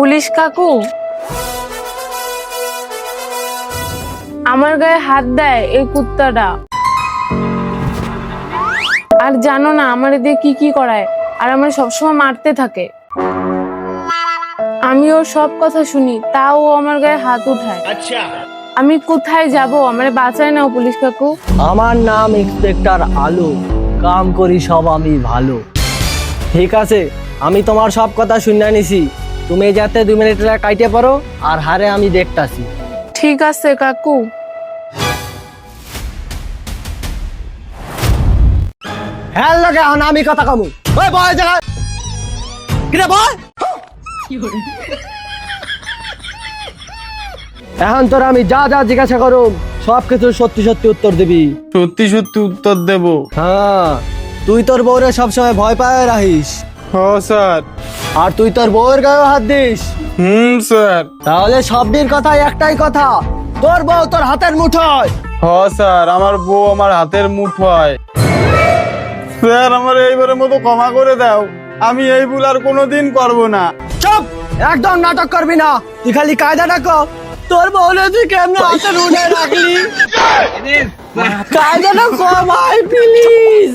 Police কাকু, আমার গায়ে হাত দেয় এই কুত্তাটা। আর জানো না আমার এদিকে কি কি করায়, আর আমার সবসময় মারতে থাকে। আমি ওর সব কথা শুনি, তাও ও আমার গায়ে হাত উঠায়। আমি কোথায় যাব? আমারে বাঁচায় না ও পুলিশ কাকু। আমার নাম ইন্সপেক্টর আলু, কাম করি সব আমি ভালো। ঠিক আছে, আমি তোমার সব কথা শুনে নিছি। তুমি যাতে 2 মিনিট কাইটে পারো, আর হারে আমি দেখতাছি। ঠিক আছে কাকু। হ্যাঁ লাগে এখন আমি কথা কমু। ওই বয় জায়গা কিরে বয়। এখন তোর আমি যা যা জিজ্ঞাসা করুম সব কিছু সত্যি সত্যি উত্তর দিবি। সত্যি সত্যি উত্তর দেব। হ্যাঁ, তুই তোর বউরে সবসময় ভয় পায় রাখিস, হ্যাঁ স্যার। আর তুই তোর বউয়ের গায়ে হাত দিস। স্যার। তাহলে সবদিন কথাই একটাই কথা, তোর বউ তোর হাতের মুঠোয়। হ্যাঁ স্যার, আমার বউ আমার হাতের মুঠোয়। স্যার, আমার এইবারের মতো ক্ষমা করে দাও, আমি এই ভুল আর কোনোদিন করবো না। চুপ, একদম নাটক করবি না। তুই খালি কায়দাটা কর, তোর বউরে তুই কেমনে হাতের উঠে রাখলি। কায়দাটা কর ভাই প্লিজ।